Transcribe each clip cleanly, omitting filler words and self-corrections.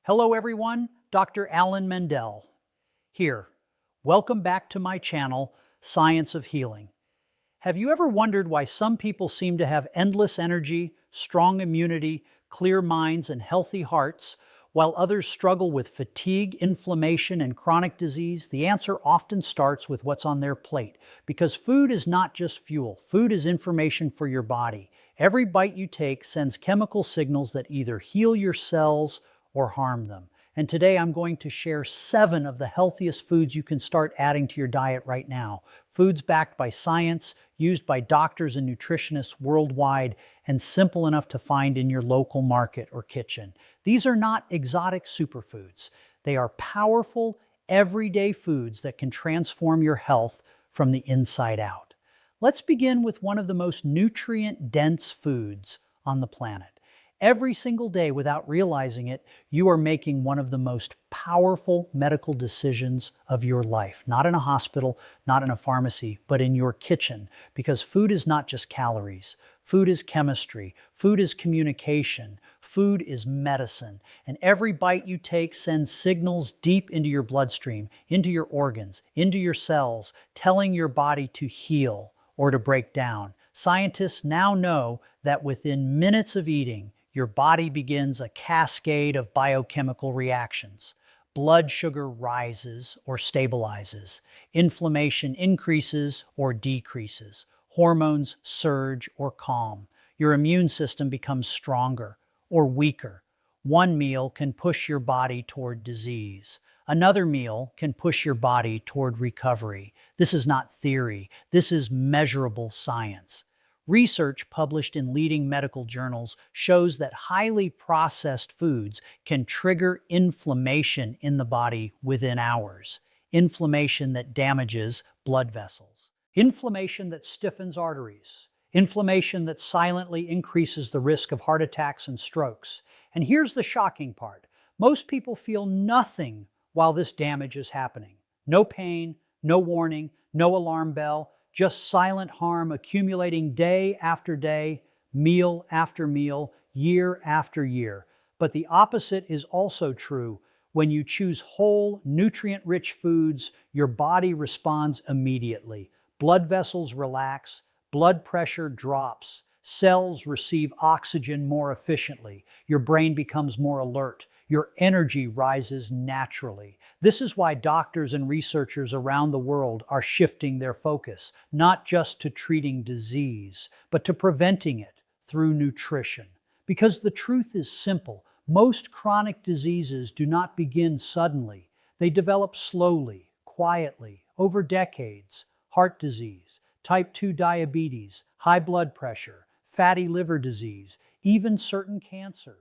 Hello everyone, Dr. Alan Mandell here. Welcome back to my channel, Science of Healing. Have you ever wondered why some people seem to have endless energy, strong immunity, clear minds, and healthy hearts, while others struggle with fatigue, inflammation, and chronic disease? The answer often starts with what's on their plate, because food is not just fuel. Food is information for your body. Every bite you take sends chemical signals that either heal your cells or harm them. And today I'm going to share 7 of the healthiest foods you can start adding to your diet right now. Foods backed by science, used by doctors and nutritionists worldwide, and simple enough to find in your local market or kitchen. These are not exotic superfoods. They are powerful, everyday foods that can transform your health from the inside out. Let's begin with one of the most nutrient-dense foods on the planet. Every single day, without realizing it, you are making one of the most powerful medical decisions of your life. Not in a hospital, not in a pharmacy, but in your kitchen. Because food is not just calories. Food is chemistry. Food is communication. Food is medicine. And every bite you take sends signals deep into your bloodstream, into your organs, into your cells, telling your body to heal or to break down. Scientists now know that within minutes of eating, your body begins a cascade of biochemical reactions. Blood sugar rises or stabilizes. Inflammation increases or decreases. Hormones surge or calm. Your immune system becomes stronger or weaker. One meal can push your body toward disease. Another meal can push your body toward recovery. This is not theory. This is measurable science. Research published in leading medical journals shows that highly processed foods can trigger inflammation in the body within hours. Inflammation that damages blood vessels. Inflammation that stiffens arteries. Inflammation that silently increases the risk of heart attacks and strokes. And here's the shocking part. Most people feel nothing while this damage is happening. No pain, no warning, no alarm bell. Just silent harm accumulating day after day, meal after meal, year after year. But the opposite is also true. When you choose whole, nutrient-rich foods, your body responds immediately. Blood vessels relax, blood pressure drops, cells receive oxygen more efficiently, your brain becomes more alert, your energy rises naturally. This is why doctors and researchers around the world are shifting their focus, not just to treating disease, but to preventing it through nutrition. Because the truth is simple. Most chronic diseases do not begin suddenly. They develop slowly, quietly, over decades. Heart disease, type 2 diabetes, high blood pressure, fatty liver disease, even certain cancers.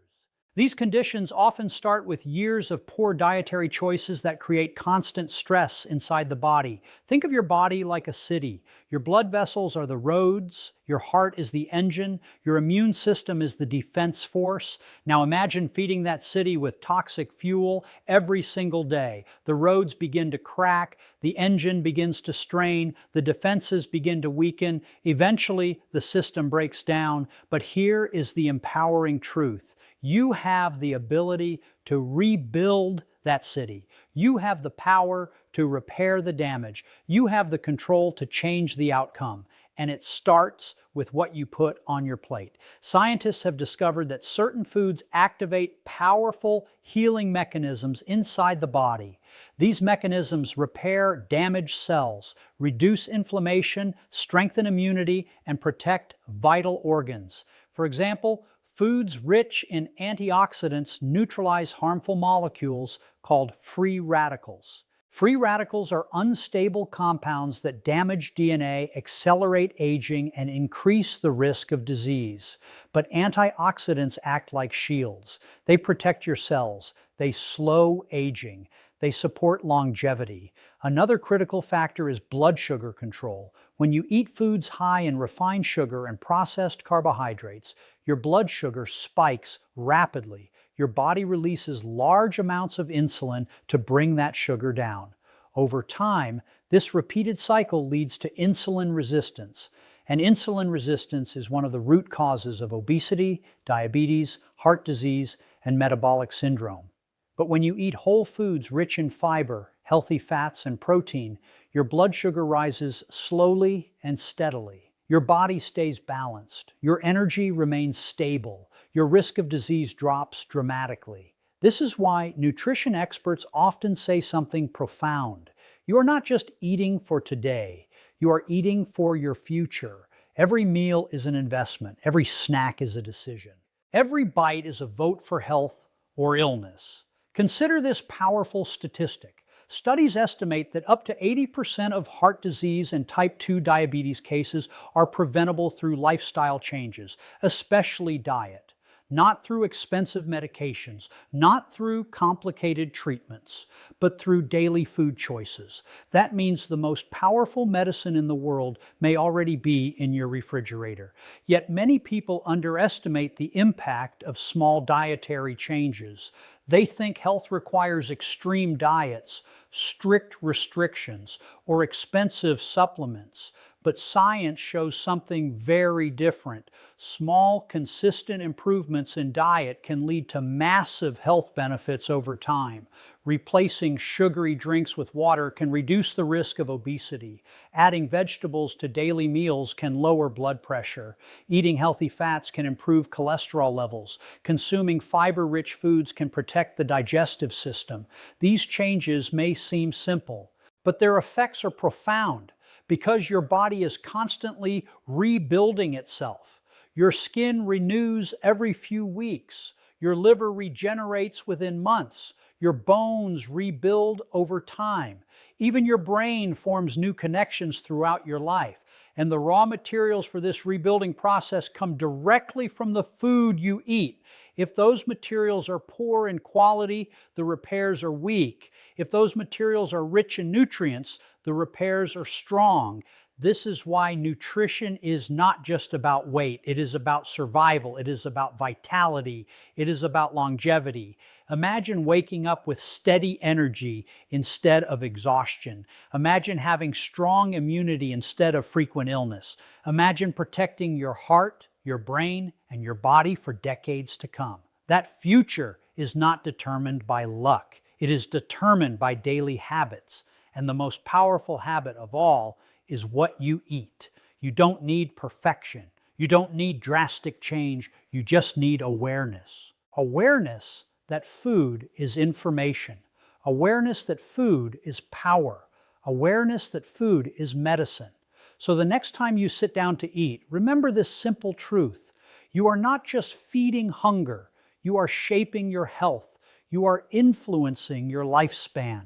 These conditions often start with years of poor dietary choices that create constant stress inside the body. Think of your body like a city. Your blood vessels are the roads, your heart is the engine, your immune system is the defense force. Now imagine feeding that city with toxic fuel every single day. The roads begin to crack, the engine begins to strain, the defenses begin to weaken. Eventually, the system breaks down. But here is the empowering truth. You have the ability to rebuild that city. You have the power to repair the damage. You have the control to change the outcome. And it starts with what you put on your plate. Scientists have discovered that certain foods activate powerful healing mechanisms inside the body. These mechanisms repair damaged cells, reduce inflammation, strengthen immunity, and protect vital organs. For example, foods rich in antioxidants neutralize harmful molecules called free radicals. Free radicals are unstable compounds that damage DNA, accelerate aging, and increase the risk of disease. But antioxidants act like shields. They protect your cells. They slow aging. They support longevity. Another critical factor is blood sugar control. When you eat foods high in refined sugar and processed carbohydrates, your blood sugar spikes rapidly. Your body releases large amounts of insulin to bring that sugar down. Over time, this repeated cycle leads to insulin resistance. And insulin resistance is one of the root causes of obesity, diabetes, heart disease, and metabolic syndrome. But when you eat whole foods rich in fiber, healthy fats, and protein, your blood sugar rises slowly and steadily. Your body stays balanced. Your energy remains stable. Your risk of disease drops dramatically. This is why nutrition experts often say something profound. You are not just eating for today, you are eating for your future. Every meal is an investment. Every snack is a decision. Every bite is a vote for health or illness. Consider this powerful statistic. Studies estimate that up to 80% of heart disease and type 2 diabetes cases are preventable through lifestyle changes, especially diet. Not through expensive medications, not through complicated treatments, but through daily food choices. That means the most powerful medicine in the world may already be in your refrigerator. Yet many people underestimate the impact of small dietary changes. They think health requires extreme diets, strict restrictions, or expensive supplements. But science shows something very different. Small, consistent improvements in diet can lead to massive health benefits over time. Replacing sugary drinks with water can reduce the risk of obesity. Adding vegetables to daily meals can lower blood pressure. Eating healthy fats can improve cholesterol levels. Consuming fiber-rich foods can protect the digestive system. These changes may seem simple, but their effects are profound. Because your body is constantly rebuilding itself. Your skin renews every few weeks. Your liver regenerates within months. Your bones rebuild over time. Even your brain forms new connections throughout your life. And the raw materials for this rebuilding process come directly from the food you eat. If those materials are poor in quality, the repairs are weak. If those materials are rich in nutrients, the repairs are strong. This is why nutrition is not just about weight. It is about survival. It is about vitality. It is about longevity. Imagine waking up with steady energy instead of exhaustion. Imagine having strong immunity instead of frequent illness. Imagine protecting your heart, your brain, and your body for decades to come. That future is not determined by luck. It is determined by daily habits. And the most powerful habit of all is what you eat. You don't need perfection. You don't need drastic change. You just need awareness. Awareness that food is information. Awareness that food is power. Awareness that food is medicine. So the next time you sit down to eat, remember this simple truth. You are not just feeding hunger. You are shaping your health. You are influencing your lifespan.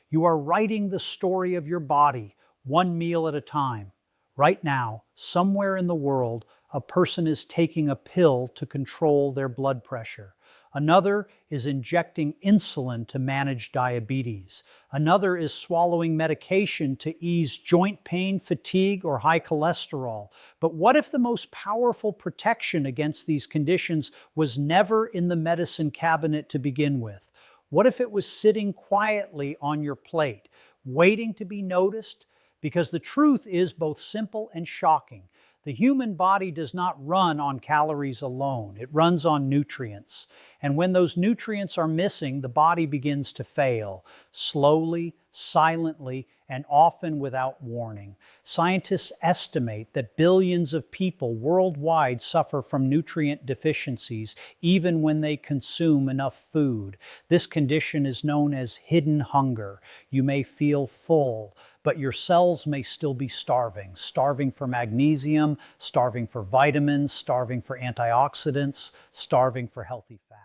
You are writing the story of your body, one meal at a time. Right now, somewhere in the world, a person is taking a pill to control their blood pressure. Another is injecting insulin to manage diabetes. Another is swallowing medication to ease joint pain, fatigue, or high cholesterol. But what if the most powerful protection against these conditions was never in the medicine cabinet to begin with? What if it was sitting quietly on your plate, waiting to be noticed? Because the truth is both simple and shocking. The human body does not run on calories alone. It runs on nutrients. And when those nutrients are missing, the body begins to fail, slowly, silently, and often without warning. Scientists estimate that billions of people worldwide suffer from nutrient deficiencies even when they consume enough food. This condition is known as hidden hunger. You may feel full, but your cells may still be starving for magnesium, starving for vitamins, starving for antioxidants, starving for healthy fats.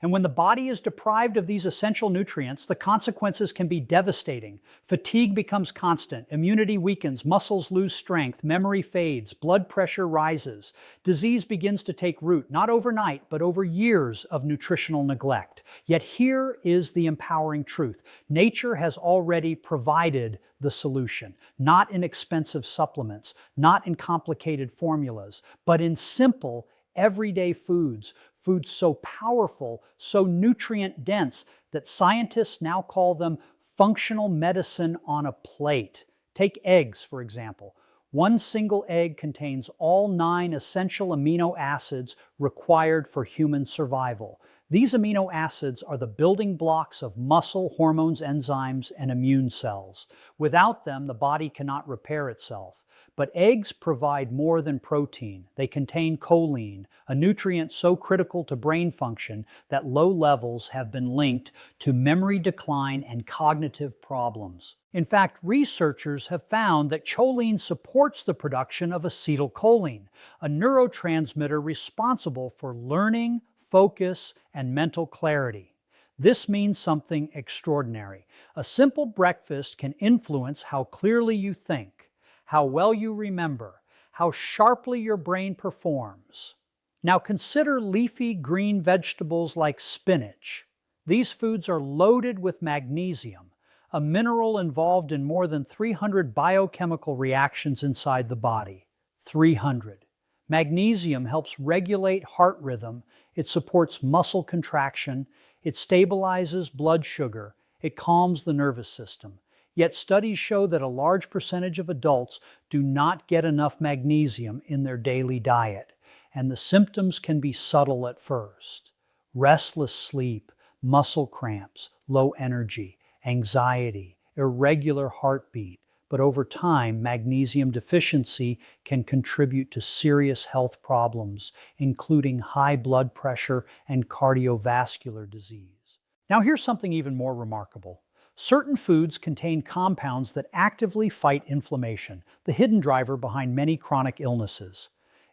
And when the body is deprived of these essential nutrients, the consequences can be devastating. Fatigue becomes constant, immunity weakens, muscles lose strength, memory fades, blood pressure rises. Disease begins to take root, not overnight, but over years of nutritional neglect. Yet here is the empowering truth. Nature has already provided the solution, not in expensive supplements, not in complicated formulas, but in simple, everyday foods. Foods so powerful, so nutrient dense, that scientists now call them functional medicine on a plate. Take eggs, for example. One single egg contains all 9 essential amino acids required for human survival. These amino acids are the building blocks of muscle, hormones, enzymes, and immune cells. Without them, the body cannot repair itself. But eggs provide more than protein. They contain choline, a nutrient so critical to brain function that low levels have been linked to memory decline and cognitive problems. In fact, researchers have found that choline supports the production of acetylcholine, a neurotransmitter responsible for learning, focus, and mental clarity. This means something extraordinary. A simple breakfast can influence how clearly you think, how well you remember, how sharply your brain performs. Now consider leafy green vegetables like spinach. These foods are loaded with magnesium, a mineral involved in more than 300 biochemical reactions inside the body. 300. Magnesium helps regulate heart rhythm, it supports muscle contraction, it stabilizes blood sugar, it calms the nervous system. Yet studies show that a large percentage of adults do not get enough magnesium in their daily diet, and the symptoms can be subtle at first. Restless sleep, muscle cramps, low energy, anxiety, irregular heartbeat, but over time, magnesium deficiency can contribute to serious health problems, including high blood pressure and cardiovascular disease. Now here's something even more remarkable. Certain foods contain compounds that actively fight inflammation, the hidden driver behind many chronic illnesses.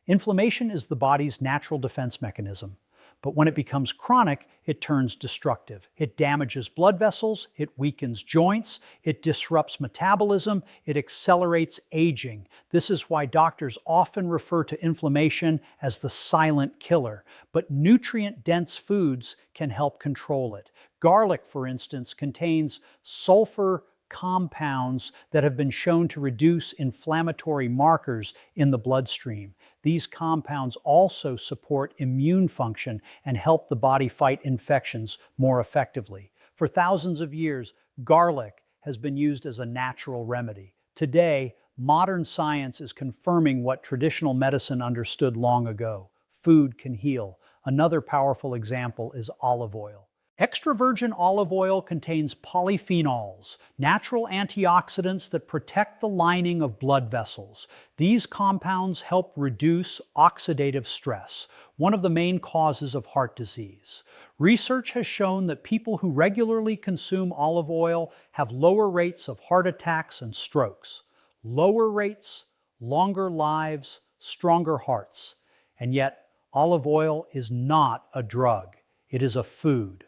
Inflammation is the body's natural defense mechanism, but when it becomes chronic, it turns destructive. It damages blood vessels, it weakens joints, it disrupts metabolism, it accelerates aging. This is why doctors often refer to inflammation as the silent killer, but nutrient-dense foods can help control it. Garlic, for instance, contains sulfur compounds that have been shown to reduce inflammatory markers in the bloodstream. These compounds also support immune function and help the body fight infections more effectively. For thousands of years, garlic has been used as a natural remedy. Today, modern science is confirming what traditional medicine understood long ago. Food can heal. Another powerful example is olive oil. Extra virgin olive oil contains polyphenols, natural antioxidants that protect the lining of blood vessels. These compounds help reduce oxidative stress, one of the main causes of heart disease. Research has shown that people who regularly consume olive oil have lower rates of heart attacks and strokes. Lower rates, longer lives, stronger hearts. And yet, olive oil is not a drug. It is a food.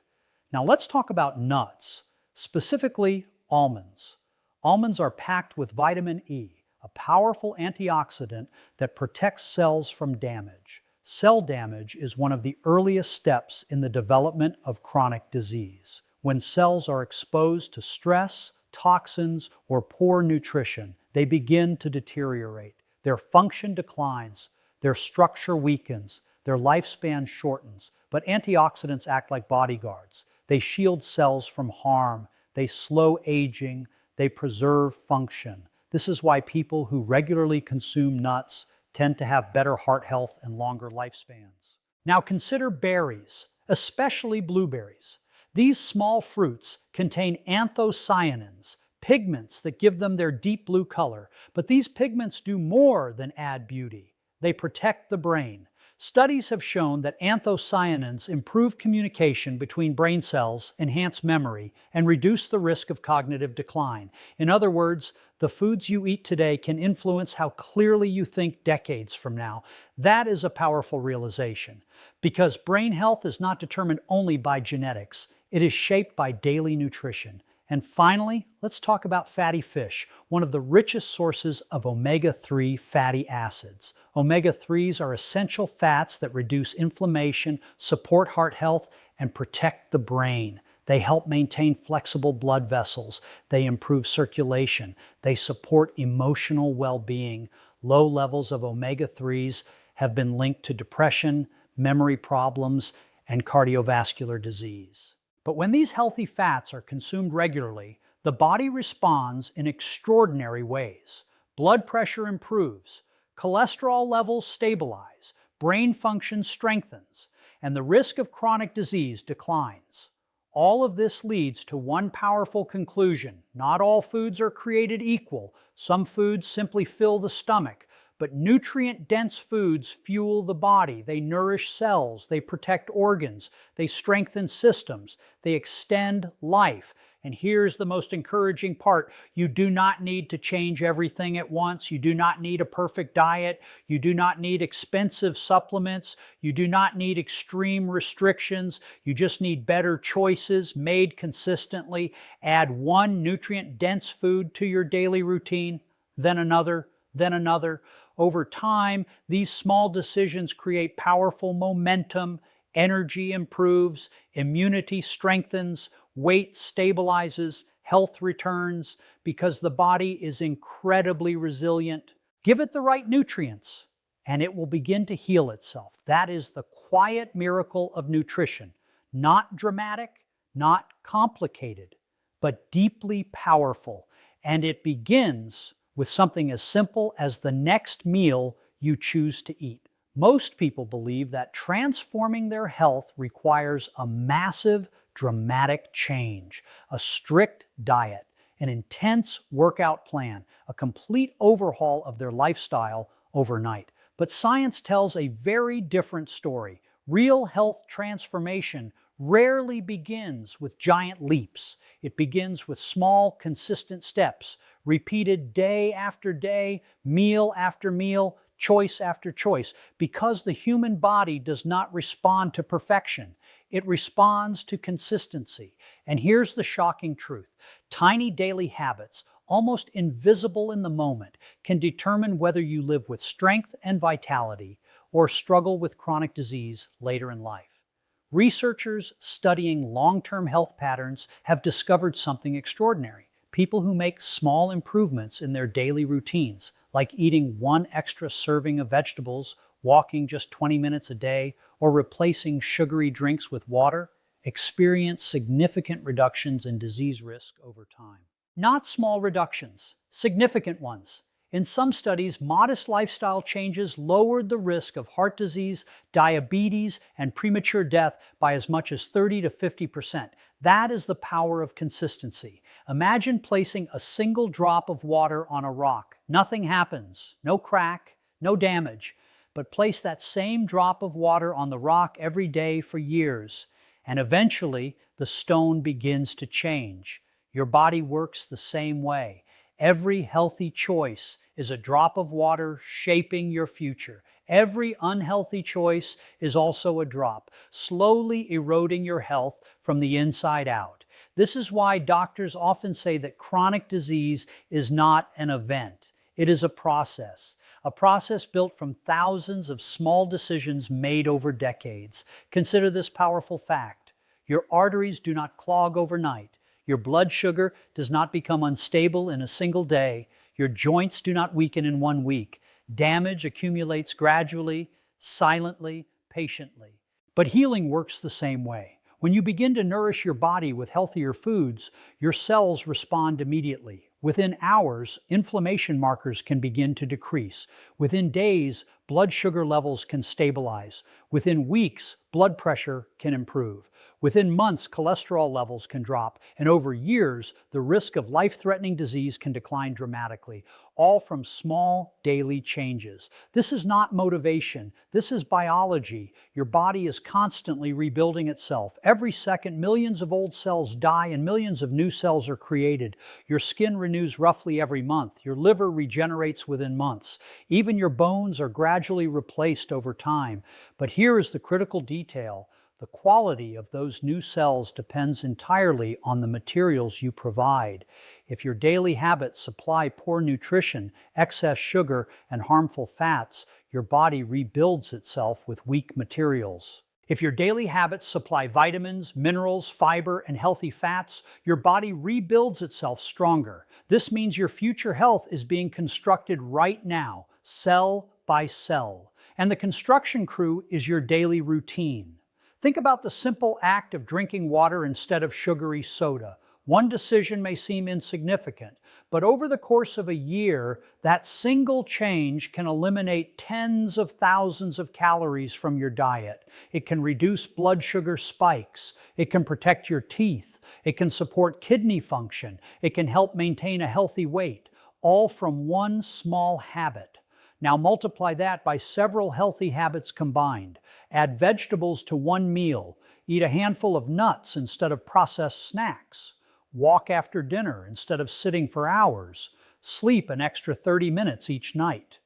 Now let's talk about nuts, specifically almonds. Almonds are packed with vitamin E, a powerful antioxidant that protects cells from damage. Cell damage is one of the earliest steps in the development of chronic disease. When cells are exposed to stress, toxins, or poor nutrition, they begin to deteriorate. Their function declines, their structure weakens, their lifespan shortens, but antioxidants act like bodyguards. They shield cells from harm, they slow aging, they preserve function. This is why people who regularly consume nuts tend to have better heart health and longer lifespans. Now consider berries, especially blueberries. These small fruits contain anthocyanins, pigments that give them their deep blue color, but these pigments do more than add beauty. They protect the brain. Studies have shown that anthocyanins improve communication between brain cells, enhance memory, and reduce the risk of cognitive decline. In other words, the foods you eat today can influence how clearly you think decades from now. That is a powerful realization, because brain health is not determined only by genetics. It is shaped by daily nutrition. And finally, let's talk about fatty fish, one of the richest sources of omega-3 fatty acids. Omega-3s are essential fats that reduce inflammation, support heart health, and protect the brain. They help maintain flexible blood vessels. They improve circulation. They support emotional well-being. Low levels of omega-3s have been linked to depression, memory problems, and cardiovascular disease. But when these healthy fats are consumed regularly, the body responds in extraordinary ways. Blood pressure improves, cholesterol levels stabilize, brain function strengthens, and the risk of chronic disease declines. All of this leads to one powerful conclusion. Not all foods are created equal. Some foods simply fill the stomach, but nutrient-dense foods fuel the body. They nourish cells, they protect organs, they strengthen systems, they extend life. And here's the most encouraging part. You do not need to change everything at once. You do not need a perfect diet. You do not need expensive supplements. You do not need extreme restrictions. You just need better choices made consistently. Add one nutrient-dense food to your daily routine, then another, then another. Over time, these small decisions create powerful momentum. Energy improves, immunity strengthens, weight stabilizes, health returns, because the body is incredibly resilient. Give it the right nutrients, and it will begin to heal itself. That is the quiet miracle of nutrition. Not dramatic, not complicated, but deeply powerful. And it begins with something as simple as the next meal you choose to eat. Most people believe that transforming their health requires a massive, dramatic change, a strict diet, an intense workout plan, a complete overhaul of their lifestyle overnight. But science tells a very different story. Real health transformation rarely begins with giant leaps. It begins with small, consistent steps, repeated day after day, meal after meal, choice after choice, because the human body does not respond to perfection. It responds to consistency. And here's the shocking truth. Tiny daily habits, almost invisible in the moment, can determine whether you live with strength and vitality or struggle with chronic disease later in life. Researchers studying long-term health patterns have discovered something extraordinary. People who make small improvements in their daily routines, like eating one extra serving of vegetables, walking just 20 minutes a day, or replacing sugary drinks with water, experience significant reductions in disease risk over time. Not small reductions, significant ones. In some studies, modest lifestyle changes lowered the risk of heart disease, diabetes, and premature death by as much as 30 to 50%. That is the power of consistency. Imagine placing a single drop of water on a rock. Nothing happens, no crack, no damage. But place that same drop of water on the rock every day for years, and eventually the stone begins to change. Your body works the same way. Every healthy choice is a drop of water shaping your future. Every unhealthy choice is also a drop, slowly eroding your health from the inside out. This is why doctors often say that chronic disease is not an event. It is a process built from thousands of small decisions made over decades. Consider this powerful fact. Your arteries do not clog overnight. Your blood sugar does not become unstable in a single day. Your joints do not weaken in 1 week. Damage accumulates gradually, silently, patiently. But healing works the same way. When you begin to nourish your body with healthier foods, your cells respond immediately. Within hours, inflammation markers can begin to decrease. Within days, blood sugar levels can stabilize. Within weeks, blood pressure can improve. Within months, cholesterol levels can drop. And over years, the risk of life-threatening disease can decline dramatically, all from small daily changes. This is not motivation. This is biology. Your body is constantly rebuilding itself. Every second, millions of old cells die and millions of new cells are created. Your skin renews roughly every month. Your liver regenerates within months. Even your bones are gradually replaced over time. But here is the critical detail. The quality of those new cells depends entirely on the materials you provide. If your daily habits supply poor nutrition, excess sugar, and harmful fats, your body rebuilds itself with weak materials. If your daily habits supply vitamins, minerals, fiber, and healthy fats, your body rebuilds itself stronger. This means your future health is being constructed right now, cell by cell. And the construction crew is your daily routine. Think about the simple act of drinking water instead of sugary soda, One decision may seem insignificant, but over the course of a year, that single change can eliminate tens of thousands of calories from your diet. It can reduce blood sugar spikes. It can protect your teeth. It can support kidney function. It can help maintain a healthy weight, all from one small habit. Now multiply that by several healthy habits combined. Add vegetables to one meal. Eat a handful of nuts instead of processed snacks. Walk after dinner instead of sitting for hours. Sleep an extra 30 minutes each night.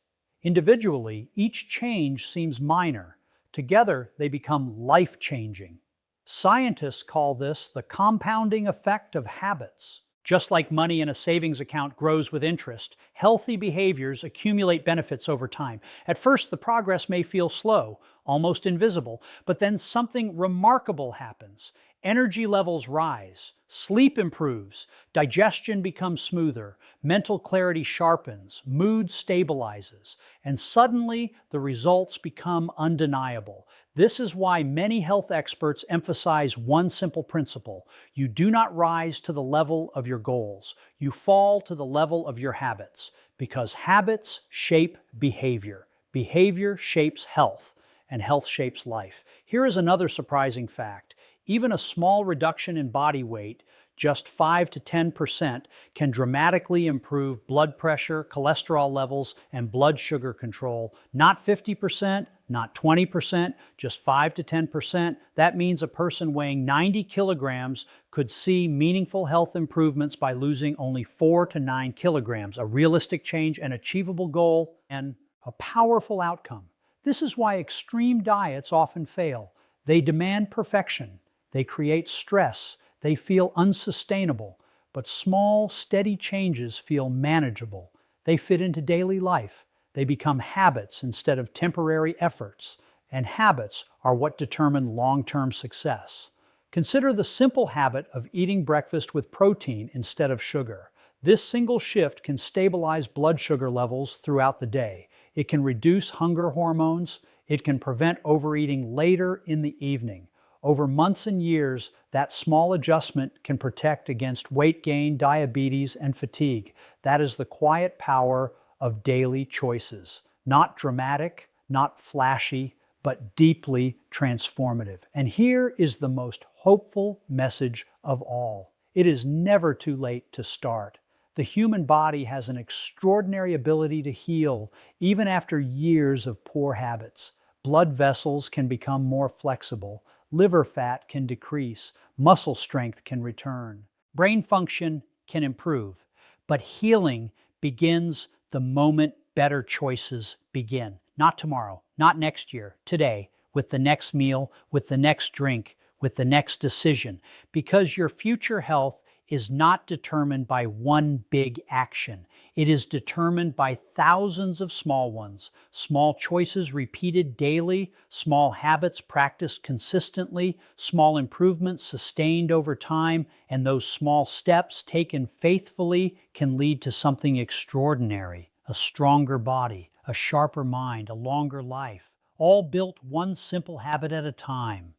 Individually, each change seems minor. Together, they become life-changing. Scientists call this the compounding effect of habits. Just like money in a savings account grows with interest, healthy behaviors accumulate benefits over time. At first, the progress may feel slow, almost invisible, but then something remarkable happens. Energy levels rise, sleep improves, digestion becomes smoother, mental clarity sharpens, mood stabilizes, and suddenly the results become undeniable. This is why many health experts emphasize one simple principle. You do not rise to the level of your goals. You fall to the level of your habits, because habits shape behavior. Behavior shapes health, and health shapes life. Here is another surprising fact. Even a small reduction in body weight, just 5 to 10%, can dramatically improve blood pressure, cholesterol levels, and blood sugar control. Not 50%, not 20%, just 5 to 10%. That means a person weighing 90 kilograms could see meaningful health improvements by losing only 4 to 9 kilograms, a realistic change, an achievable goal, and a powerful outcome. This is why extreme diets often fail. They demand perfection. They create stress. They feel unsustainable. But small, steady changes feel manageable. They fit into daily life. They become habits instead of temporary efforts. And habits are what determine long-term success. Consider the simple habit of eating breakfast with protein instead of sugar. This single shift can stabilize blood sugar levels throughout the day. It can reduce hunger hormones. It can prevent overeating later in the evening. Over months and years, that small adjustment can protect against weight gain, diabetes, and fatigue. That is the quiet power of daily choices. Not dramatic, not flashy, but deeply transformative. And here is the most hopeful message of all. It is never too late to start. The human body has an extraordinary ability to heal, even after years of poor habits. Blood vessels can become more flexible. Liver fat can decrease, muscle strength can return, brain function can improve, but healing begins the moment better choices begin. Not tomorrow, not next year, today, with the next meal, with the next drink, with the next decision, because your future health is not determined by one big action. It is determined by thousands of small ones, small choices repeated daily, small habits practiced consistently, small improvements sustained over time, and those small steps taken faithfully can lead to something extraordinary, a stronger body, a sharper mind, a longer life, all built one simple habit at a time.